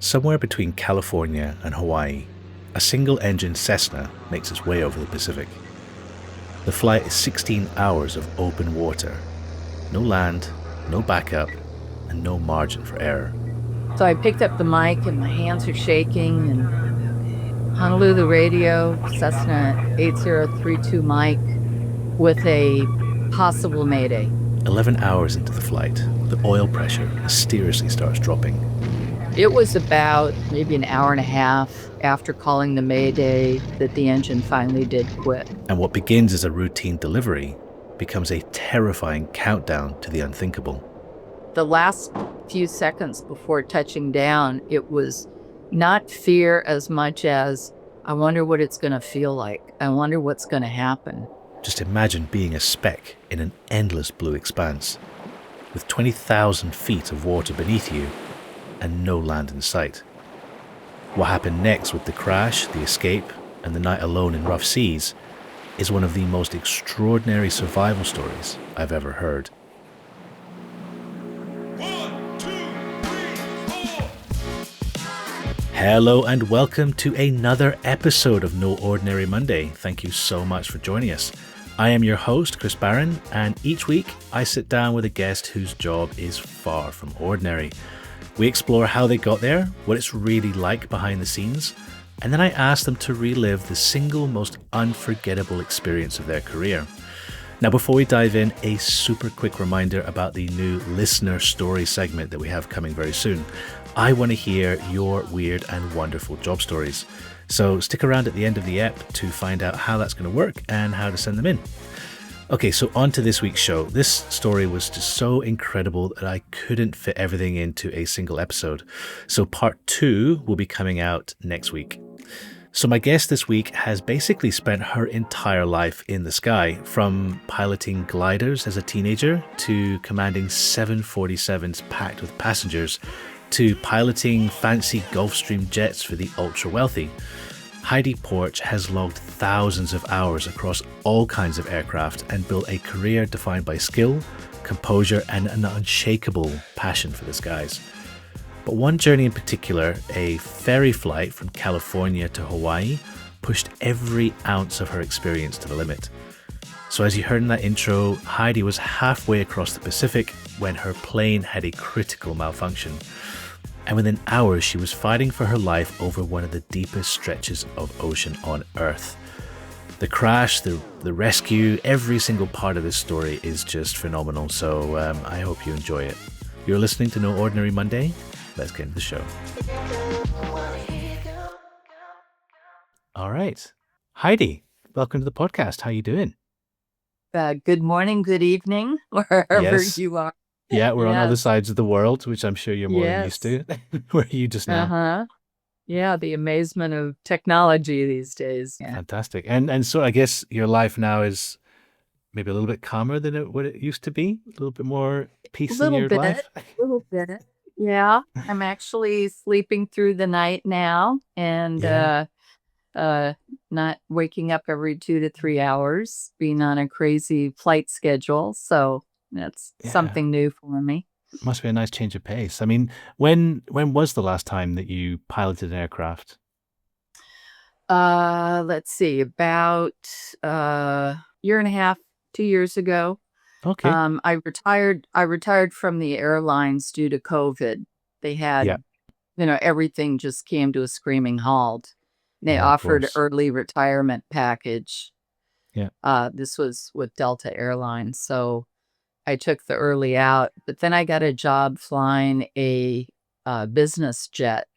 Somewhere between California and Hawaii, a single-engine Cessna makes its way over the Pacific. The flight is 16 hours of open water. No land, no backup, and no margin for error. So I picked up the mic and my hands are shaking and Honolulu radio, Cessna 8032 mic with a possible mayday. 11 hours into the flight, the oil pressure mysteriously starts dropping. It was about maybe an hour and a half after calling the mayday that the engine finally did quit. And what begins as a routine delivery becomes a terrifying countdown to the unthinkable. The last few seconds before touching down, it was not fear as much as, I wonder what it's going to feel like. I wonder what's going to happen. Just imagine being a speck in an endless blue expanse, with 20,000 feet of water beneath you and no land in sight. What happened next with the crash, the escape, and the night alone in rough seas is one of the most extraordinary survival stories I've ever heard. 1, 2, 3, 4. Hello and welcome to another episode of No Ordinary Monday. Thank you so much for joining us. I am your host, Chris Barron, and each week I sit down with a guest whose job is far from ordinary. We explore how they got there, what it's really like behind the scenes, and then I ask them to relive the single most unforgettable experience of their career. Now, before we dive in, a super quick reminder about the new listener story segment that we have coming very soon. I want to hear your weird and wonderful job stories. So stick around at the end of the ep to find out how that's going to work and how to send them in. Okay, so on to this week's show. This story was just so incredible that I couldn't fit everything into a single episode. So part 2 will be coming out next week. So my guest this week has basically spent her entire life in the sky, from piloting gliders as a teenager to commanding 747s packed with passengers to piloting fancy Gulfstream jets for the ultra-wealthy. Heidi Porch has logged thousands of hours across all kinds of aircraft and built a career defined by skill, composure, and an unshakable passion for the skies. But one journey in particular, a ferry flight from California to Hawaii, pushed every ounce of her experience to the limit. So as you heard in that intro, Heidi was halfway across the Pacific when her plane had a critical malfunction. And within hours, she was fighting for her life over one of the deepest stretches of ocean on Earth. The crash, the rescue, every single part of this story is just phenomenal. So I hope you enjoy it. You're listening to No Ordinary Monday. Let's get into the show. All right. Heidi, welcome to the podcast. How you doing? Good morning, good evening, wherever Yes. you are. Yeah, we're on other Yes. sides of the world, which I'm sure you're more than used Yes. to. Where are you just now? Uh-huh. Yeah, the amazement of technology these days. Yeah. Fantastic. And so I guess your life now is maybe a little bit calmer than what it used to be? A little bit more A peace in little your bit, life? little bit. Yeah, I'm actually sleeping through the night now and Yeah. not waking up every 2 to 3 hours, being on a crazy flight schedule. So that's Yeah. something new for me. Must be a nice change of pace. I mean, when was the last time that you piloted an aircraft? Let's see, about year and a half, 2 years ago. Okay. I retired from the airlines due to COVID. They Yeah. had, everything just came to a screaming halt. They Yeah, of offered course. early retirement package. Yeah. This was with Delta Airlines, so I took the early out, but then I got a job flying a business jet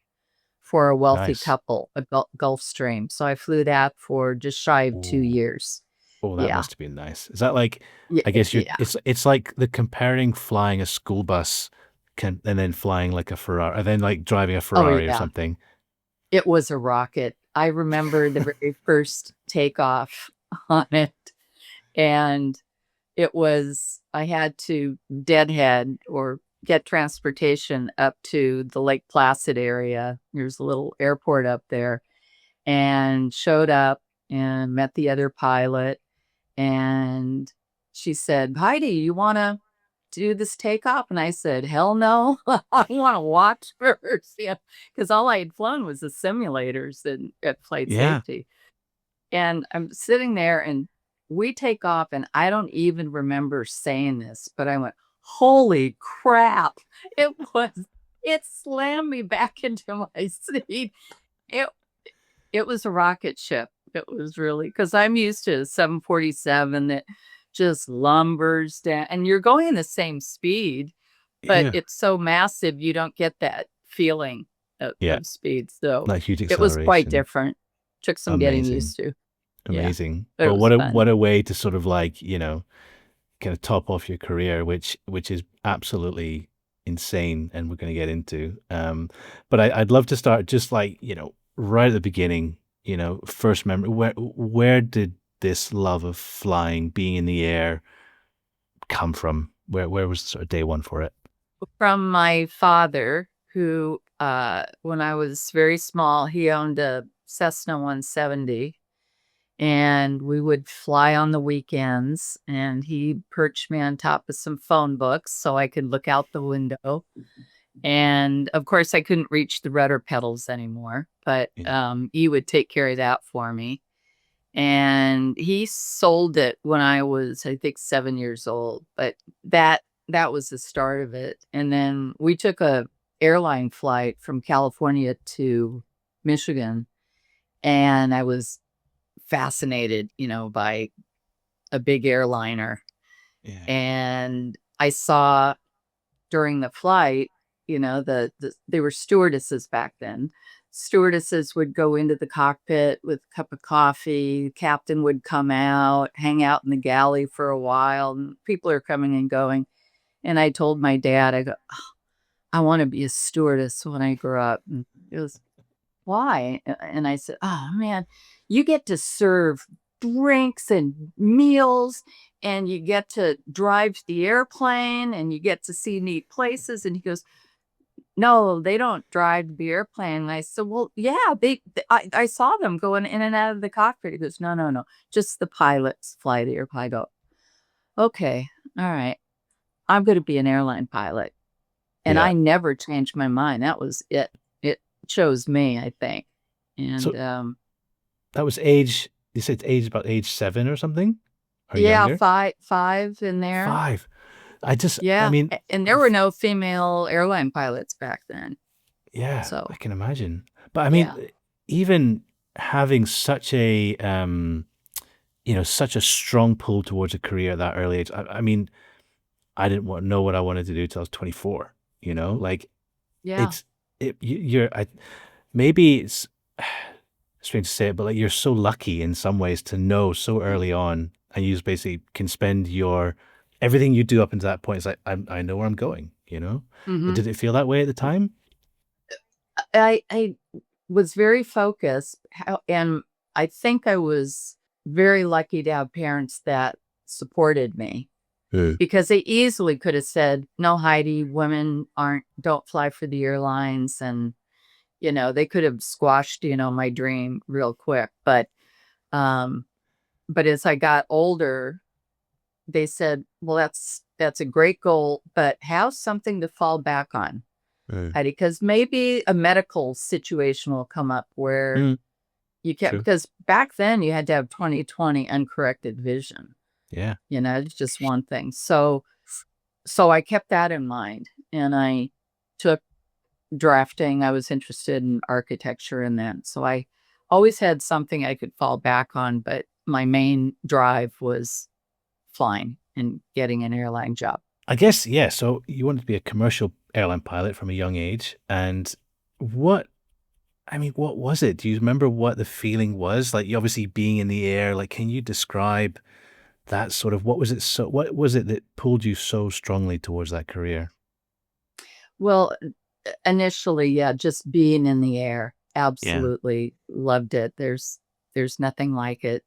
for a wealthy Nice. couple, a Gulfstream. So I flew that for just shy of 2 Ooh. years. Oh, that Yeah. must have been nice. Is that like, Yeah, I guess you're, yeah. it's like the comparing flying a school bus and then flying like a Ferrari, and then like driving a Oh, Ferrari or yeah. something. It was a rocket. I remember the very first takeoff on it, and I had to deadhead or get transportation up to the Lake Placid area. There's a little airport up there, and showed up and met the other pilot. And she said, Heidi, you want to do this takeoff? And I said, hell no. I want to watch first. Yeah. Because all I had flown was the simulators at flight Yeah. safety. And I'm sitting there and we take off, and I don't even remember saying this, but I went, holy crap. It slammed me back into my seat. It it was a rocket ship. It was really, because I'm used to 747 that just lumbers down, and you're going the same speed, but Yeah. it's so massive you don't get that feeling Yeah. of speed. So That huge it was quite acceleration. different. Took some getting Amazing. used to. Yeah, Amazing. but it Well, was fun. what a way to sort of like, kind of top off your career, which is absolutely insane, and we're going to get into. But I'd love to start just like, right at the beginning, first memory. Where did this love of flying, being in the air, come from? Where was sort of day one for it? From my father, who, when I was very small, he owned a Cessna 170, and we would fly on the weekends, and he perched me on top of some phone books so I could look out the window. And of course, I couldn't reach the rudder pedals anymore, but Yeah. he would take care of that for me. And he sold it when I was, I think, 7 years old. But that was the start of it. And then we took a airline flight from California to Michigan, and I was fascinated, by a big airliner. Yeah. And I saw during the flight, they were stewardesses back then. Stewardesses would go into the cockpit with a cup of coffee. The captain would come out, hang out in the galley for a while, and people are coming and going. And I told my dad, I go, "Oh, I want to be a stewardess when I grow up." And it was, why? And I said, oh man, you get to serve drinks and meals, and you get to drive the airplane, and you get to see neat places. And he goes, no, they don't drive the airplane. And I said, well, yeah, I saw them going in and out of the cockpit. He goes, no, no, no, just the pilots fly the airplane. I go, okay, all right, I'm going to be an airline pilot. And Yeah. I never changed my mind. That was it. It chose me, I think. And So that was age. You said age about age 7 or something, or yeah, younger. five in there. 5. I Yeah. mean, And there were no female airline pilots back then. yeah, I So can imagine. But I yeah. mean, even having such a such a strong pull towards a career at that early age. I mean, I didn't know what I wanted to do till I was 24. Like Yeah. maybe it's strange to say it, but like you're so lucky in some ways to know so early on, and you just basically can spend everything you do up until that point. It's like I know where I'm going. Hmm. Did it feel that way at the time? I was very focused, and I think I was very lucky to have parents that supported me, Yeah. because they easily could have said, no, Heidi, women don't fly for the airlines. And, they could have squashed, my dream real quick. Um, but as I got older, they said, well, that's a great goal, but have something to fall back on, Yeah. Heidi, because maybe a medical situation will come up where Mm, you can't, true. because back then you had to have 20/20 uncorrected vision. Yeah. It's just one thing. So I kept that in mind, and I took drafting. I was interested in architecture and that. So I always had something I could fall back on, but my main drive was flying and getting an airline job. I guess, yeah. So you wanted to be a commercial airline pilot from a young age. And what, what was it? Do you remember what the feeling was? Like, you obviously being in the air, like, can you describe that sort of, what was it that pulled you so strongly towards that career? Well, initially, yeah, just being in the air, Yeah. absolutely loved it. There's nothing like it.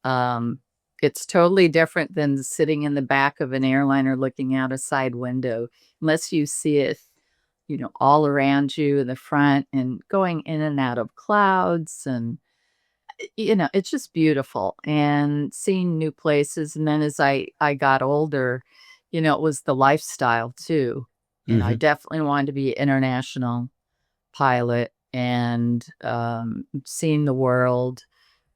Um, it's totally different than sitting in the back of an airliner looking out a side window, unless you see it, all around you in the front, and going in and out of clouds. And, it's just beautiful, and seeing new places. And then as I got older, it was the lifestyle too. I Mhm. definitely wanted to be an international pilot and seeing the world,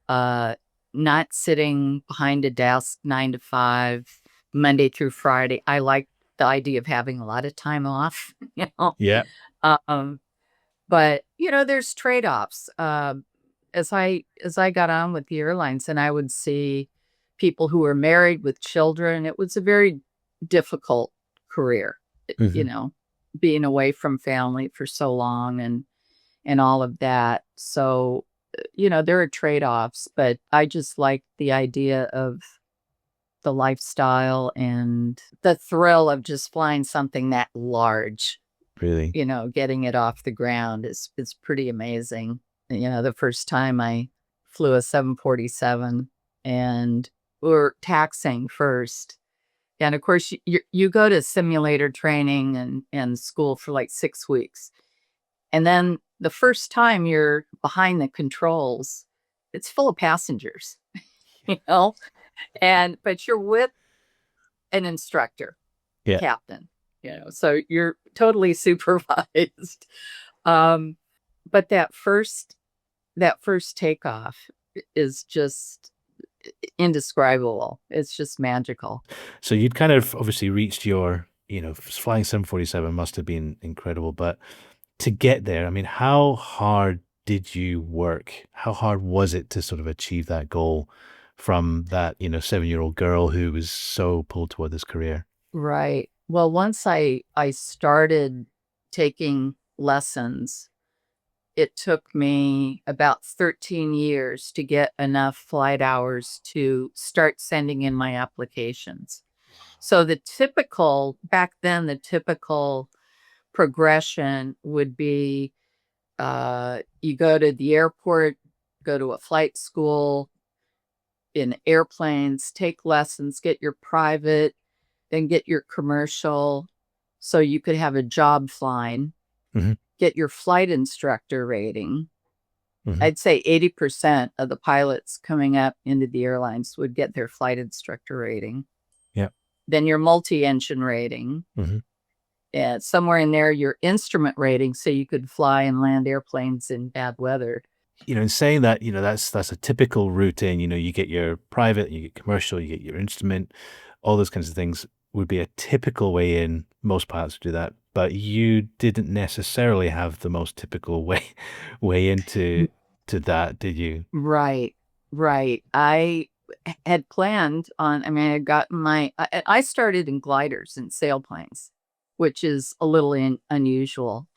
not sitting behind a desk 9 to 5, Monday through Friday. I like the idea of having a lot of time off, Yeah. Um, but there's trade-offs. As I got on with the airlines and I would see people who were married with children, it was a very difficult career, you Mhm. know, being away from family for so long and all of that. So, there are trade-offs, but I just like the idea of the lifestyle and the thrill of just flying something that large. Really. Getting it off the ground is pretty amazing. The first time I flew a 747 and we were taxiing first. And of course, you go to simulator training and school for like 6 weeks. And then the first time you're behind the controls, it's full of passengers, you know, but you're with an instructor, Yeah. captain, so you're totally supervised. Um, but that first takeoff is just indescribable. It's just magical. So you'd kind of obviously reached your, flying 747 must have been incredible, but to get there, I mean, how hard did you work? How hard was it to sort of achieve that goal from that, 7-year-old girl who was so pulled toward this career? Right. Well, once I started taking lessons, it took me about 13 years to get enough flight hours to start sending in my applications. So back then, the typical progression would be you go to the airport, go to a flight school in airplanes, take lessons, get your private, then get your commercial so you could have a job flying, Hmm. get your flight instructor rating. Hmm. I'd say 80% of the pilots coming up into the airlines would get their flight instructor rating. Yeah. Then your multi-engine rating. Hmm. And somewhere in there, your instrument rating, so you could fly and land airplanes in bad weather. In saying that, that's a typical route in, you get your private, you get commercial, you get your instrument, all those kinds of things would be a typical way in. Most pilots would do that, but you didn't necessarily have the most typical way into to that, did you? Right, right. I had planned on, I mean, I got I started in gliders and sailplanes, which is a little unusual.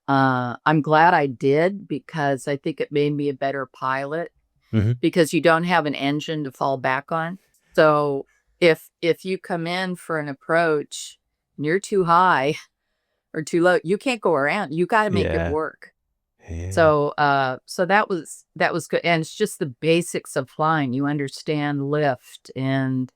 I'm glad I did because I think it made me a better pilot Hmm. because you don't have an engine to fall back on. So if you come in for an approach and you're too high or too low, you can't go around. You got to make it Yeah. work. Yeah. So that was good. And it's just the basics of flying. You understand lift and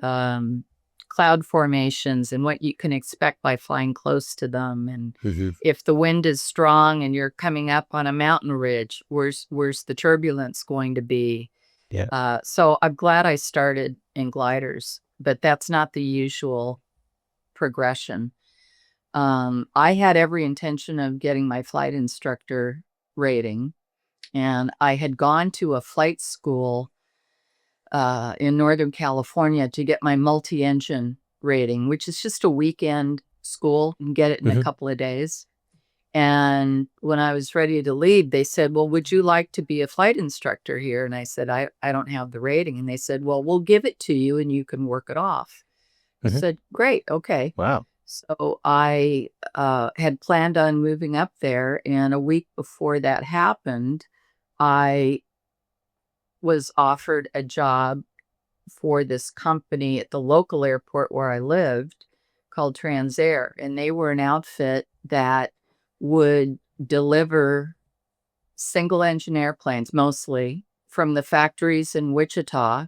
um, cloud formations and what you can expect by flying close to them. And Hmm. if the wind is strong and you're coming up on a mountain ridge, where's the turbulence going to be? Yeah. So I'm glad I started in gliders, but that's not the usual progression. I had every intention of getting my flight instructor rating, and I had gone to a flight school in Northern California to get my multi-engine rating, which is just a weekend school and get it in a Hmm. couple of days. And when I was ready to leave, they said, well, would you like to be a flight instructor here? And I said, I don't have the rating. And they said, well, we'll give it to you and you can work it off. I Hmm. said, great. Okay. Wow. So I had planned on moving up there. And a week before that happened, I was offered a job for this company at the local airport where I lived called Transair. And they were an outfit that would deliver single engine airplanes mostly from the factories in Wichita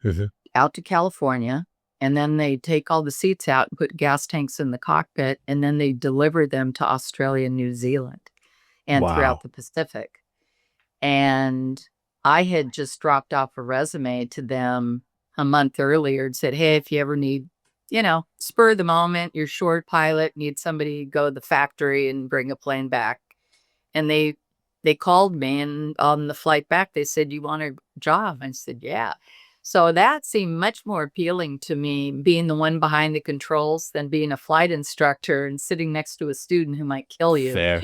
Hmm. out to California. And then they take all the seats out and put gas tanks in the cockpit. And then they deliver them to Australia and New Zealand and throughout Wow. the Pacific. And I had just dropped off a resume to them a month earlier and said, hey, if you ever need spur of the moment, you're short pilot, need somebody to go to the factory and bring a plane back. And they called me, and on the flight back, they said, "You want a job?" I said, "Yeah." So that seemed much more appealing to me, being the one behind the controls, than being a flight instructor and sitting next to a student who might kill you. Fair.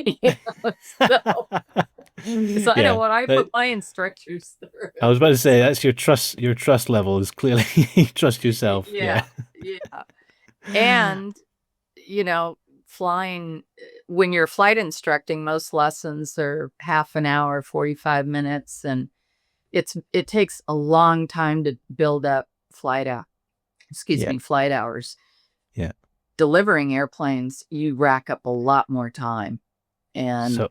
So I know what I that- put my instructors through. I was about to say that's your trust. Your trust level is clearly you trust yourself. Yeah. And, flying, when you're flight instructing, most lessons are half an hour, 45 minutes. And it takes a long time to build up flight hours. Yeah. Delivering airplanes, you rack up a lot more time. And So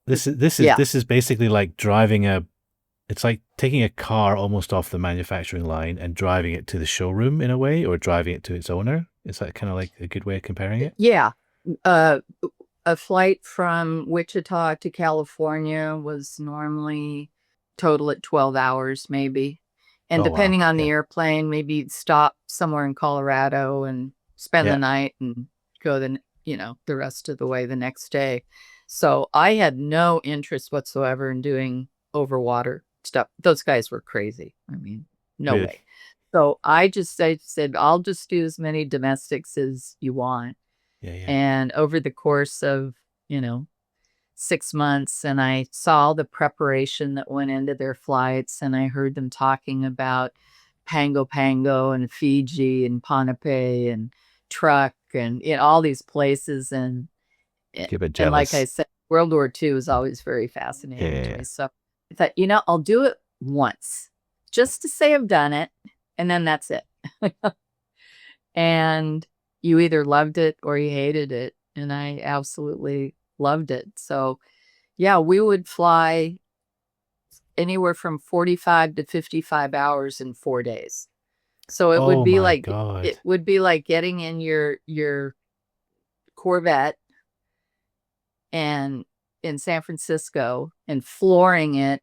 this is basically like driving it's like taking a car almost off the manufacturing line and driving it to the showroom in a way, or driving it to its owner. Is that kind of like a good way of comparing it? Yeah. A flight from Wichita to California was normally total at 12 hours, maybe. And Oh, wow. depending on the Yeah. airplane, maybe you'd stop somewhere in Colorado and spend Yeah. the night and go the rest of the way the next day. So I had no interest whatsoever in doing overwater stuff. Those guys were crazy. I mean, no Really? way. So I said, I'll just do as many domestics as you want. Yeah. And over the course of, 6 months, and I saw the preparation that went into their flights, and I heard them talking about Pango Pango and Fiji and Ponape and Truck and all these places. And Get a bit and like I jealous. said, World War II is always very fascinating to Yeah. me. So I thought, I'll do it once just to say I've done it, and then that's it. And you either loved it or you hated it. And I absolutely loved it. So, yeah, we would fly anywhere from 45 to 55 hours in 4 days. So it would Oh be my like God. it would be like getting in your Corvette and in San Francisco and flooring it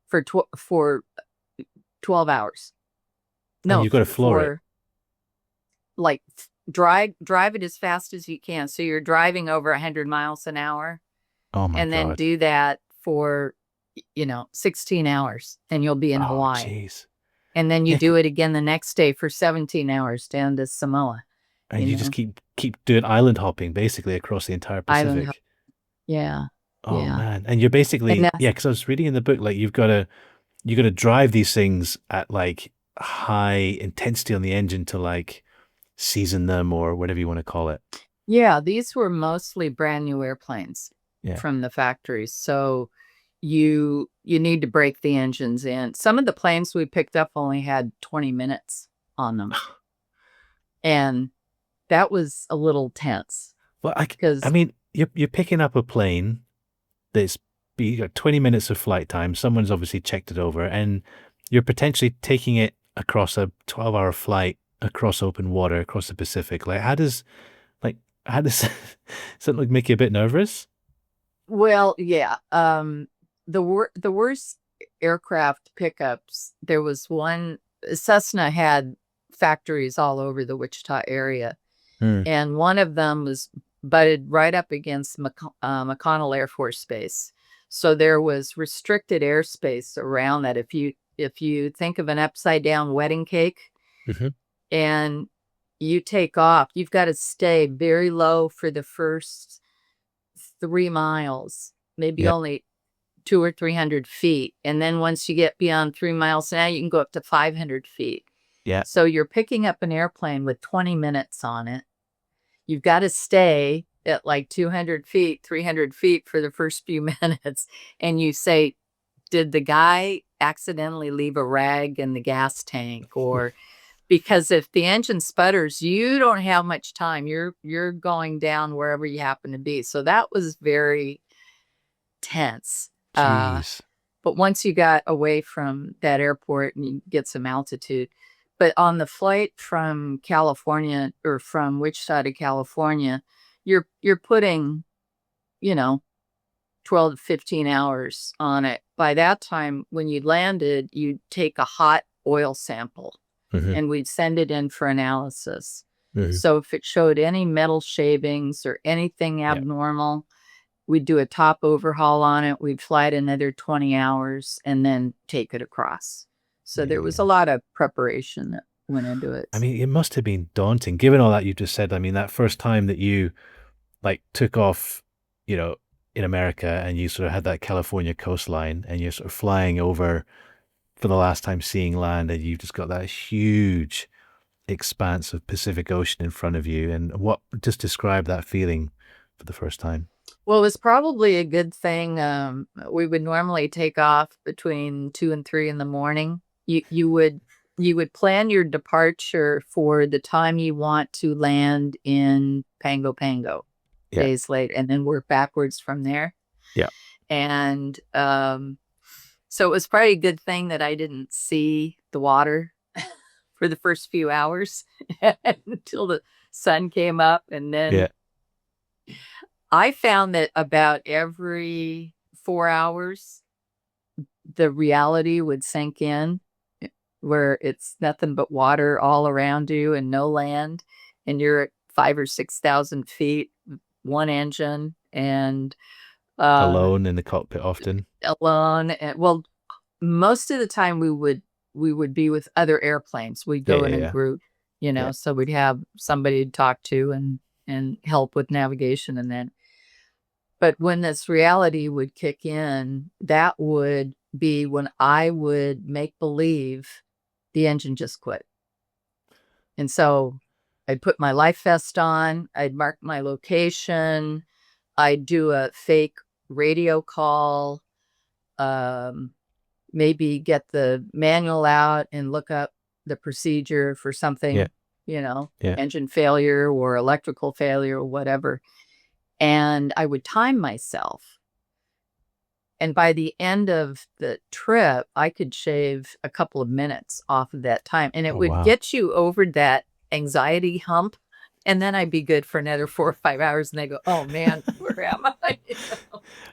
for 12 hours. No, you've got to floor it. Like drive it as fast as you can. So you're driving over 100 miles an hour, Oh my and then God. do that for 16 hours, and you'll be in Oh, Hawaii. jeez. And then you Yeah. do it again the next day for 17 hours down to Samoa. And you just keep doing island hopping basically across the entire Island Pacific. Yeah. Oh Yeah. man. And you're basically, And that's- because I was reading in the book, like you got to drive these things at like high intensity on the engine to like season them or whatever you want to call it. Yeah, these were mostly brand new airplanes from the factories. So you need to break the engines in. Some of the planes we picked up only had 20 minutes on them. And that was a little tense. Well, I mean, you're picking up a plane that's you got 20 minutes of flight time. Someone's obviously checked it over, and you're potentially taking it across a 12-hour flight across open water across the Pacific. Like, how does does that like make you a bit nervous? Well, yeah. The worst aircraft pickups, there was one. Cessna had factories all over the Wichita area. And one of them was butted right up against McConnell Air Force Base. So there was restricted airspace around that. If you think of an upside down wedding cake, and you take off, you've got to stay very low for the first 3 miles, maybe only 200 or 300 feet. And then once you get beyond 3 miles now, you can go up to 500 feet. Yeah. So you're picking up an airplane with 20 minutes on it. You've got to stay at like 200 feet, 300 feet for the first few minutes. And you say, did the guy accidentally leave a rag in the gas tank? Or because if the engine sputters, you don't have much time. You're going down wherever you happen to be. So that was very tense. Jeez. But once you got away from that airport and you get some altitude, but on the flight from California or from Wichita to California, you're putting, 12 to 15 hours on it. By that time, when you landed, you'd take a hot oil sample Mhm. and we'd send it in for analysis. Mhm. So if it showed any metal shavings or anything Yeah. abnormal, we'd do a top overhaul on it. We'd fly it another 20 hours and then take it across. So there was a lot of preparation that went into it. I mean, it must have been daunting, given all that you just said. I mean, that first time that you like took off, in America, and you sort of had that California coastline, and you're sort of flying over for the last time, seeing land, and you've just got that huge expanse of Pacific Ocean in front of you. And just describe that feeling for the first time. Well, it was probably a good thing. We would normally take off between 2 and 3 in the morning. You would plan your departure for the time you want to land in Pango Pango Yeah. days late, and then work backwards from there. Yeah. And so it was probably a good thing that I didn't see the water for the first few hours until the sun came up. And then Yeah. I found that about every 4 hours, the reality would sink in, where it's nothing but water all around you and no land, and you're at 5,000 or 6,000 feet, one engine, and Alone in the cockpit often. alone. And well, most of the time we would be with other airplanes. We'd go in a Yeah. group, Yeah. so we'd have somebody to talk to and help with navigation. And then, but when this reality would kick in, that would be when I would make believe the engine just quit. And so I'd put my life vest on, I'd mark my location, I'd do a fake radio call, maybe get the manual out and look up the procedure for something, Yeah. engine failure or electrical failure or whatever. And I would time myself. And by the end of the trip, I could shave a couple of minutes off of that time. And it Oh, would wow. get you over that anxiety hump. And then I'd be good for another 4 or 5 hours. And I go, oh man, where am I?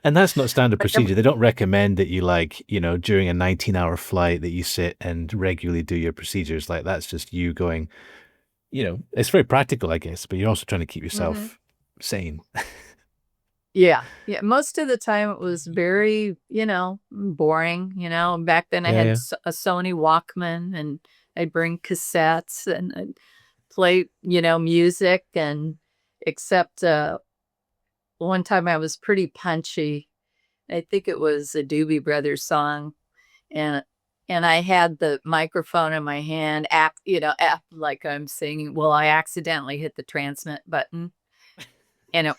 And that's not standard procedure. They don't recommend that you during a 19-hour flight that you sit and regularly do your procedures. Like, that's just you going, it's very practical, I guess, but you're also trying to keep yourself sane. Yeah. Most of the time it was very, boring, Back then I had a Sony Walkman, and I'd bring cassettes and I'd play, music. And except one time I was pretty punchy. I think it was a Doobie Brothers song. And I had the microphone in my hand, act like I'm singing. Well, I accidentally hit the transmit button, and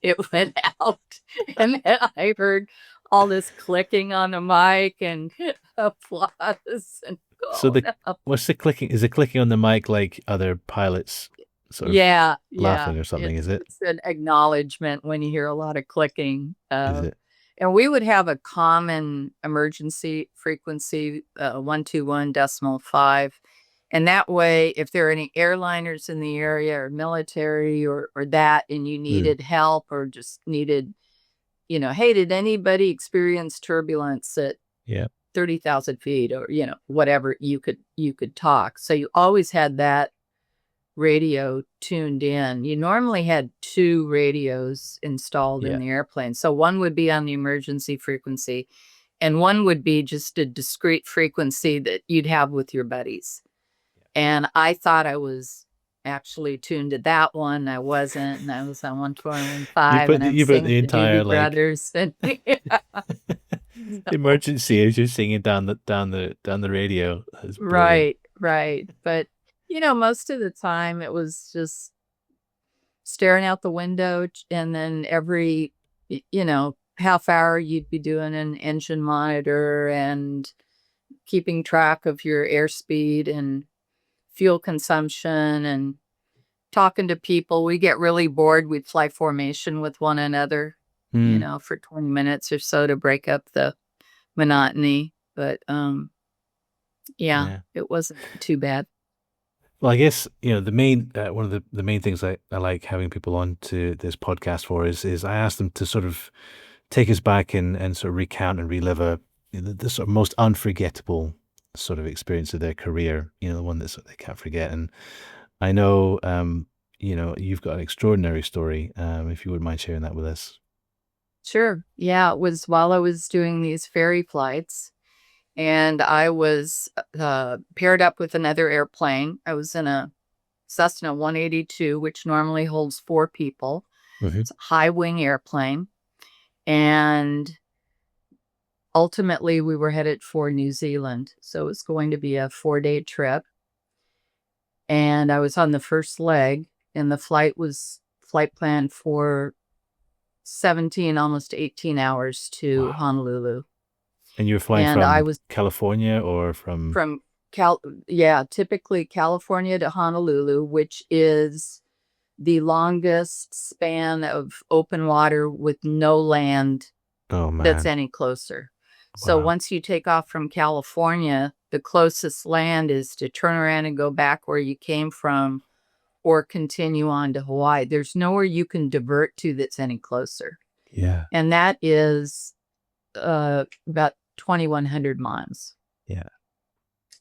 it went out. And then I heard all this clicking on the mic and applause. And So what's the clicking? Is it clicking on the mic like other pilots sort of laughing or something? Is it? It's an acknowledgement when you hear a lot of clicking. Is it? And we would have a common emergency frequency, 121.5. And that way, if there are any airliners in the area or military or that, and you needed help or just needed, hey, did anybody experience turbulence at 30,000 feet or, whatever, you could talk. So you always had that radio tuned in. You normally had 2 radios installed in the airplane. So one would be on the emergency frequency, and one would be just a discrete frequency that you'd have with your buddies. And I thought I was actually tuned to that one. I wasn't, and I was on 121.5, and I'm you put singing the entire Doobie Brothers. And emergency as you're singing down the radio. Right. But most of the time it was just staring out the window, and then every half hour you'd be doing an engine monitor and keeping track of your airspeed and fuel consumption and talking to people. We get really bored. We'd fly formation with one another, for 20 minutes or so to break up the monotony. But it wasn't too bad. Well, I guess, the main one of the main things I like having people on to this podcast for is I ask them to sort of take us back and sort of recount and relive the sort of most unforgettable sort of experience of their career, the one that they can't forget. And I know, you've got an extraordinary story, if you wouldn't mind sharing that with us. Sure. Yeah, it was while I was doing these ferry flights, and I was paired up with another airplane. I was in a Cessna 182, which normally holds 4 people. Mm-hmm. It's a high wing airplane. And ultimately, we were headed for New Zealand. So it was going to be a 4-day trip. And I was on the first leg, and the flight planned for 17, almost 18 hours to Wow. Honolulu. And you were flying And from I was California or from... typically California to Honolulu, which is the longest span of open water with no land Oh, that's man. any closer. So Wow. once you take off from California, the closest land is to turn around and go back where you came from or continue on to Hawaii. There's nowhere you can divert to that's any closer. Yeah. And that is about 2,100 miles. Yeah.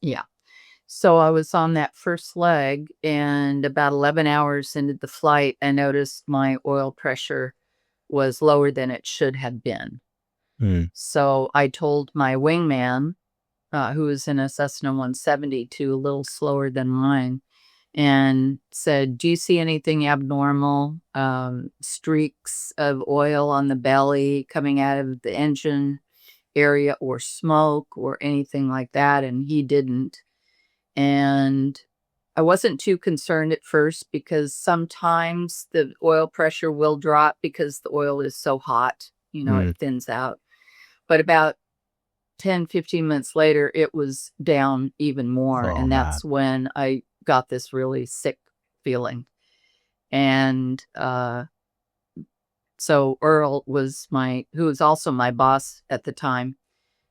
Yeah. So I was on that first leg, and about 11 hours into the flight, I noticed my oil pressure was lower than it should have been. Mm. So I told my wingman, who was in a Cessna 172, a little slower than mine, and said, "Do you see anything abnormal? Streaks of oil on the belly coming out of the engine area, or smoke or anything like that?" And he didn't. And I wasn't too concerned at first because sometimes the oil pressure will drop because the oil is so hot, it thins out. But about 10, 15 minutes later, it was down even more. Oh, And man. that's when I got this really sick feeling. And so Earl was who was also my boss at the time.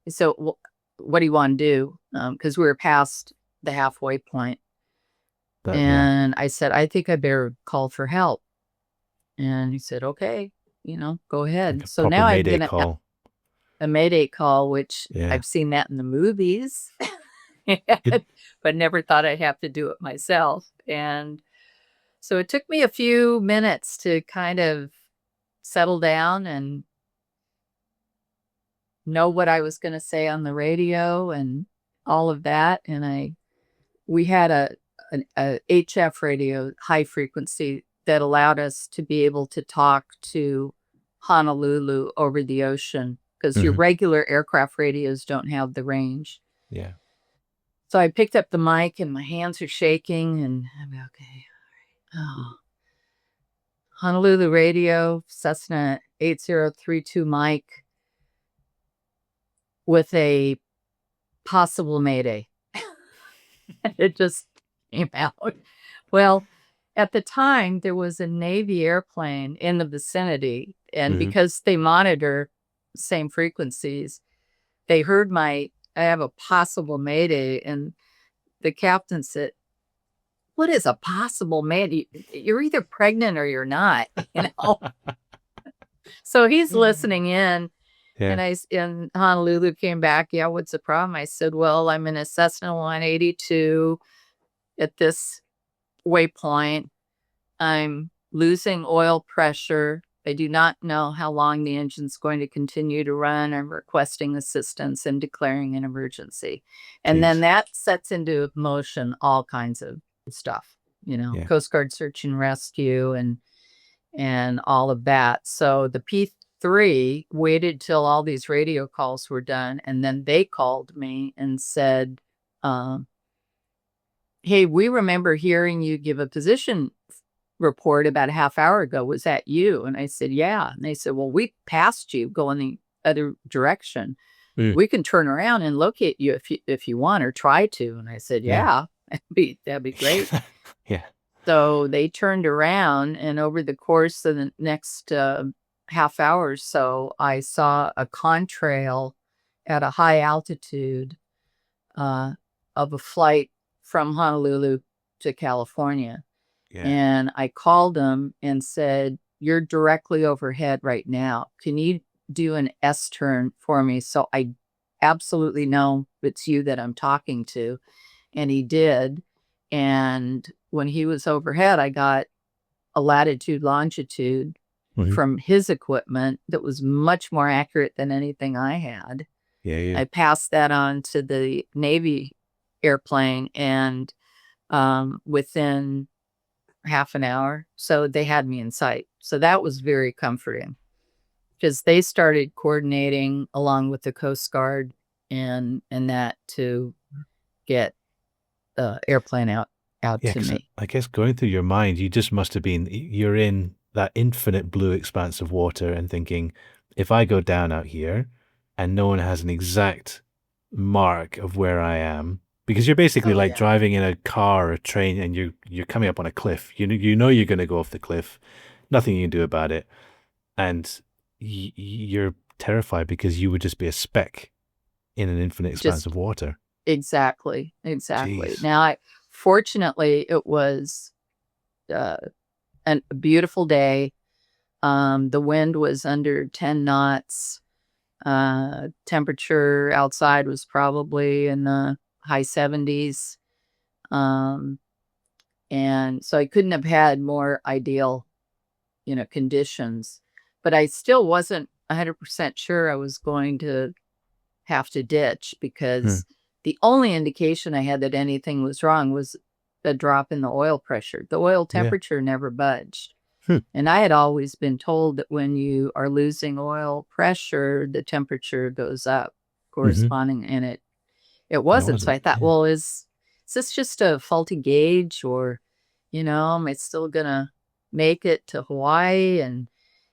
So what do you want to do? Because we were past the halfway point. Yeah. And I said, "I think I better call for help." And he said, "Okay, go ahead." Like a So proper now I've Mayday been call. a Mayday call, which Yeah. I've seen that in the movies, It- but never thought I'd have to do it myself. And so it took me a few minutes to kind of settle down and know what I was going to say on the radio and all of that. And we had a HF radio, high frequency, that allowed us to be able to talk to Honolulu over the ocean, because your Mhm. regular aircraft radios don't have the range. Yeah. So I picked up the mic and my hands are shaking, and I'm okay. Oh. Honolulu radio, Cessna 8032 mic with a possible mayday. It just came out. Well, at the time, there was a Navy airplane in the vicinity, and Mhm. because they monitor same frequencies, they heard I have a possible mayday, and the captain said, "What is a possible mayday? You're either pregnant or you're not," you know? So he's listening in, Yeah. and Honolulu came back, "Yeah, what's the problem?" I said, "Well, I'm in a Cessna 182 at this waypoint. I'm losing oil pressure. I do not know how long the engine's going to continue to run. I'm requesting assistance and declaring an emergency." And then Jeez. that sets into motion all kinds of stuff, Yeah. Coast Guard search and rescue and all of that. So the P3 waited till all these radio calls were done, and then they called me and said, "Hey, we remember hearing you give a position report about a half hour ago. Was that you?" And I said, "Yeah." And they said, "Well, we passed you going the other direction. Mm. We can turn around and locate you if you want, or try to." And I said, Yeah. "Yeah, that'd be great." Yeah. So they turned around, and over the course of the next half hour or so, I saw a contrail at a high altitude of a flight from Honolulu to California. Yeah. And I called them and said, "You're directly overhead right now. Can you do an S turn for me so I absolutely know it's you that I'm talking to. And he did. And when he was overhead, I got a latitude, longitude Mhm. from his equipment that was much more accurate than anything I had. Yeah. I passed that on to the Navy airplane, and within half an hour, so they had me in sight. So that was very comforting, because they started coordinating along with the Coast Guard and that to get the airplane out Yeah, to 'cause me. I guess going through your mind, you just must have been, you're in that infinite blue expanse of water and thinking, if I go down out here and no one has an exact mark of where I am, because you're basically Oh, like yeah. driving in a car or a train and you're coming up on a cliff. You know you're going to go off the cliff. Nothing you can do about it. And you're terrified because you would just be a speck in an infinite expanse Just of water. exactly. Jeez. Now, fortunately, it was a beautiful day. The wind was under 10 knots. Temperature outside was probably in the high 70s. And so I couldn't have had more ideal, conditions. But I still wasn't 100% sure I was going to have to ditch, Hmm. because the only indication I had that anything was wrong was a drop in the oil pressure. The oil Yeah. temperature never budged. Hmm. And I had always been told that when you are losing oil pressure, the temperature goes up corresponding, and it wasn't. So I thought, Yeah. well, is this just a faulty gauge, or, am I still gonna make it to Hawaii? And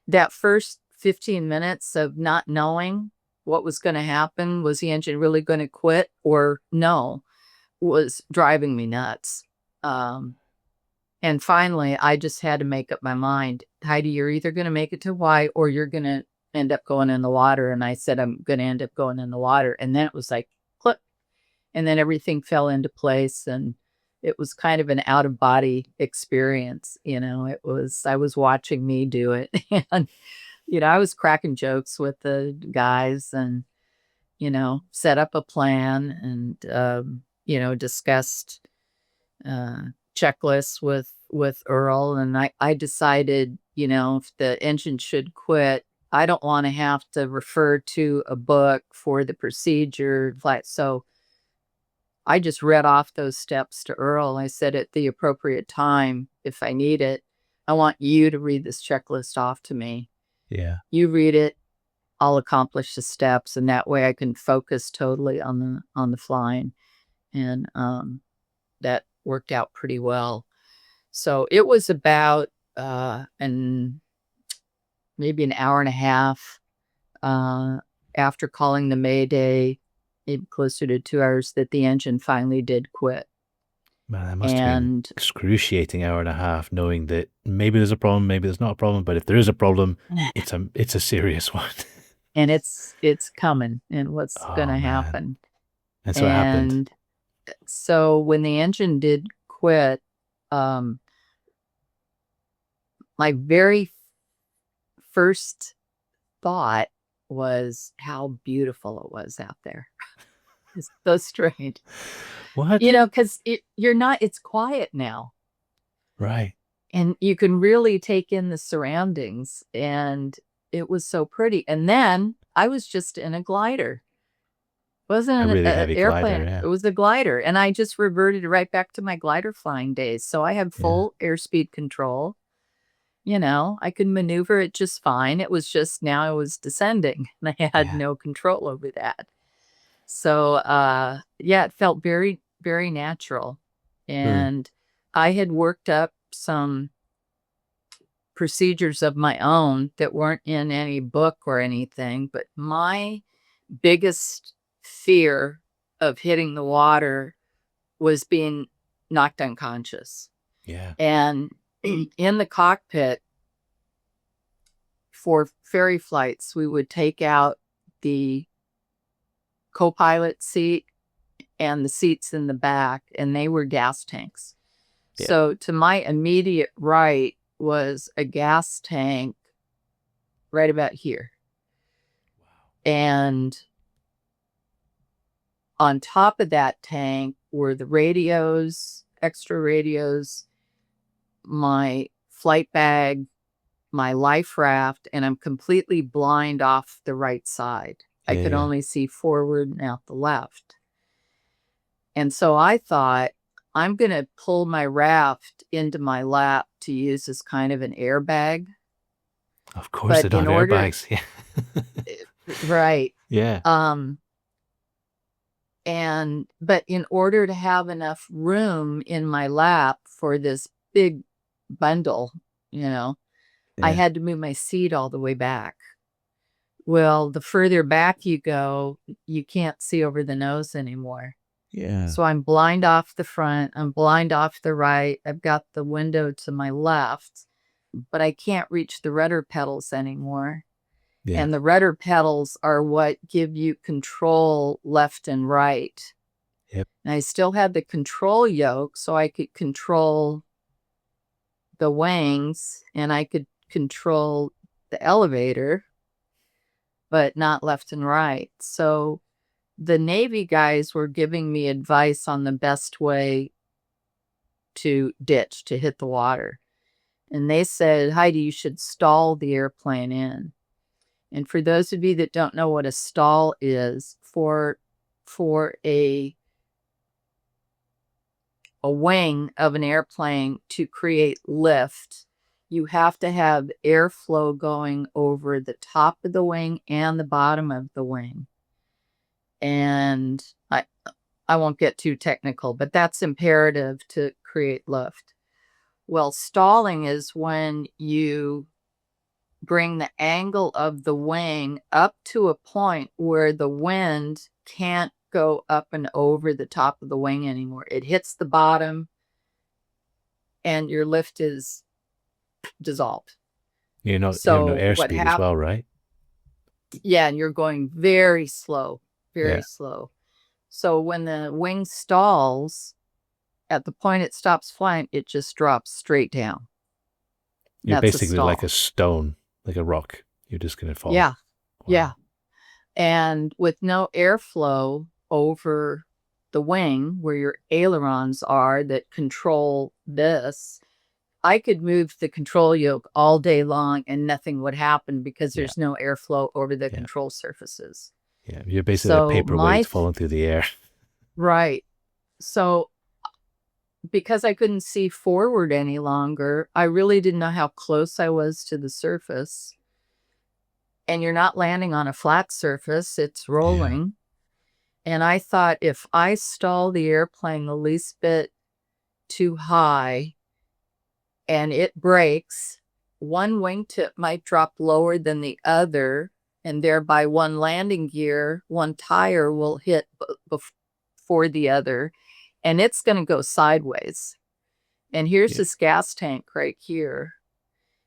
that first 15 minutes of not knowing what was going to happen, was the engine really going to quit or no, was driving me nuts. And finally, I just had to make up my mind. Heidi, you're either going to make it to Hawaii or you're going to end up going in the water. And I said, I'm going to end up going in the water. And then it was like, click. And then everything fell into place. And it was kind of an out of body experience. I was watching me do it. And, I was cracking jokes with the guys, and, set up a plan, and, discussed checklists with Earl. And I decided, if the engine should quit, I don't want to have to refer to a book for the procedure flight. So I just read off those steps to Earl. I said, at the appropriate time, if I need it, I want you to read this checklist off to me. Yeah. You read it, I'll accomplish the steps, and that way I can focus totally on the flying. And that worked out pretty well. So it was about maybe an hour and a half after calling the Mayday, maybe closer to 2 hours, that the engine finally did quit. Man, that must have been excruciating hour and a half, knowing that maybe there's a problem, maybe there's not a problem, but if there is a problem, it's a serious one. And it's coming, and what's Oh, going to man. happen. And so it happened. And so when the engine did quit, my very first thought was how beautiful it was out there. It's so strange. What? Because it's quiet now. Right. And you can really take in the surroundings, and it was so pretty. And then I was just in a glider. It wasn't A really an heavy airplane. glider, yeah. It was a glider. And I just reverted right back to my glider flying days. So I had full airspeed control. I could maneuver it just fine. It was just now I was descending, and I had no control over that. So, it felt very, very natural. And I had worked up some procedures of my own that weren't in any book or anything. But my biggest fear of hitting the water was being knocked unconscious. Yeah. And in the cockpit for ferry flights, we would take out the co-pilot seat and the seats in the back, and they were gas tanks. Yeah. So to my immediate right was a gas tank right about here. Wow. And on top of that tank were the radios, extra radios, my flight bag, my life raft, and I'm completely blind off the right side. I could Yeah. only see forward and out the left. And so I thought, I'm going to pull my raft into my lap to use as kind of an airbag. Of course, they But don't in have order, airbags. Yeah. right. Yeah. But in order to have enough room in my lap for this big bundle, I Yeah. had to move my seat all the way back. Well, the further back you go, you can't see over the nose anymore. Yeah. So I'm blind off the front, I'm blind off the right. I've got the window to my left, but I can't reach the rudder pedals anymore. Yeah. And the rudder pedals are what give you control left and right. Yep. And I still had the control yoke, so I could control the wings and I could control the elevator, but not left and right. So the Navy guys were giving me advice on the best way to ditch, to hit the water. And they said, Heidi, you should stall the airplane in. And for those of you that don't know what a stall is, for a wing of an airplane to create lift, you have to have airflow going over the top of the wing and the bottom of the wing. And I won't get too technical, but that's imperative to create lift. Well, stalling is when you bring the angle of the wing up to a point where the wind can't go up and over the top of the wing anymore. It hits the bottom and your lift is dissolved. You have no So what airspeed as well, right? Yeah, and you're going very slow, very Yeah. slow. So when the wing stalls, at the point it stops flying, it just drops straight down. You're That's a basically like stall. a stone, like a rock. You're just going to fall. Yeah, Wow. yeah. And with no airflow over the wing where your ailerons are that control this, I could move the control yoke all day long and nothing would happen because Yeah. there's no airflow over the Yeah. control surfaces. Yeah. You're basically a So paperweight falling through the air. right. So because I couldn't see forward any longer, I really didn't know how close I was to the surface. And you're not landing on a flat surface, it's rolling. And I thought if I stall the airplane the least bit too high and it breaks, one wingtip might drop lower than the other, and thereby one landing gear, one tire will hit before the other, and it's going to go sideways. And here's this gas tank right here.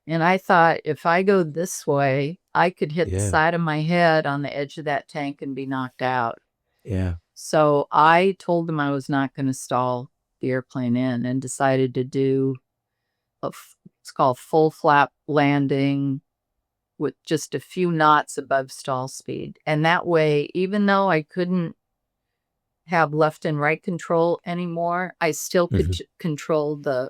And I thought if I go this way, I could hit the side of my head on the edge of that tank and be knocked out. Yeah. So I told them I was not going to stall the airplane in and decided to do it's called full flap landing with just a few knots above stall speed. And that way, even though I couldn't have left and right control anymore, I still could control the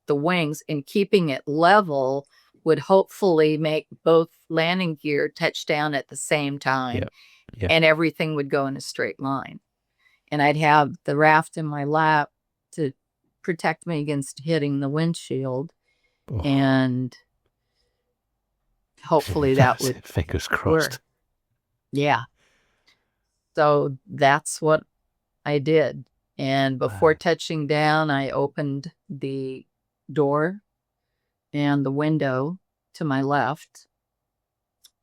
wings, and keeping it level would hopefully make both landing gear touch down at the same time. And everything would go in a straight line. And I'd have the raft in my lap to protect me against hitting the windshield. Oh. And hopefully that would fingers crossed. work. Yeah. So that's what I did. And before touching down, I opened the door and the window to my left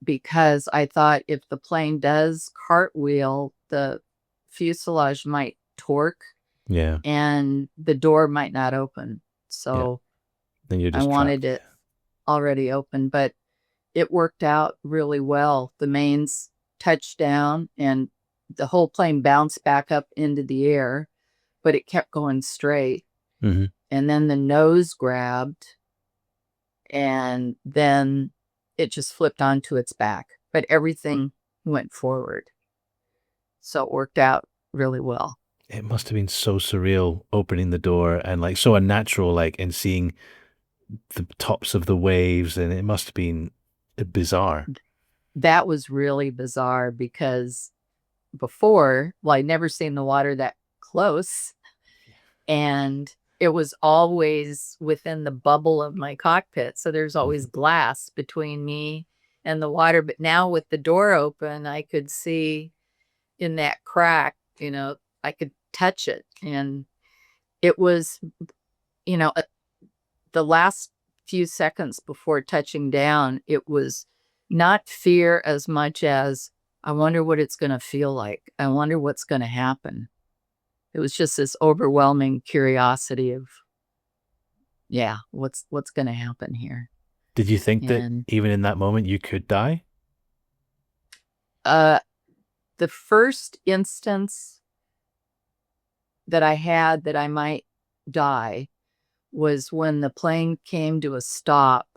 because I thought if the plane does cartwheel, the fuselage might torque. Yeah. And the door might not open. So then you're just I wanted trapped. it already open, but it worked out really well. The mains touched down and the whole plane bounced back up into the air, but it kept going straight. Mm-hmm. And then the nose grabbed and then it just flipped onto its back, but everything went forward. So it worked out really well. It must have been so surreal opening the door and like so unnatural, like, and seeing the tops of the waves, and it must have been bizarre. That was really bizarre because before, well, I'd never seen the water that close, and it was always within the bubble of my cockpit. So there's always glass between me and the water. But now with the door open, I could see in that crack, I could touch it. And it was, the last few seconds before touching down, it was not fear as much as I wonder what it's going to feel like. I wonder what's going to happen. It was just this overwhelming curiosity of, what's going to happen here. Did you think that And even in that moment you could die? the first instance that I had that I might die was when the plane came to a stop,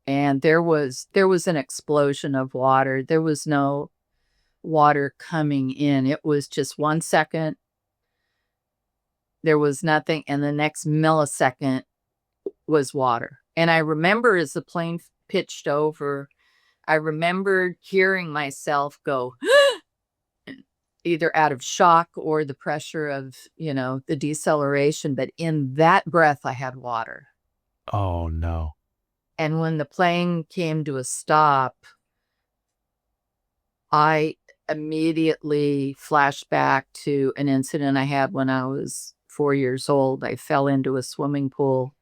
and there was an explosion of water. There was no water coming in. It was just 1 second. There was nothing, and the next millisecond was water. And I remember as the plane pitched over, I remembered hearing myself go, either out of shock or the pressure of, the deceleration. But in that breath, I had water. Oh no. And when the plane came to a stop, I immediately flashed back to an incident I had when I was 4 years old. I fell into a swimming pool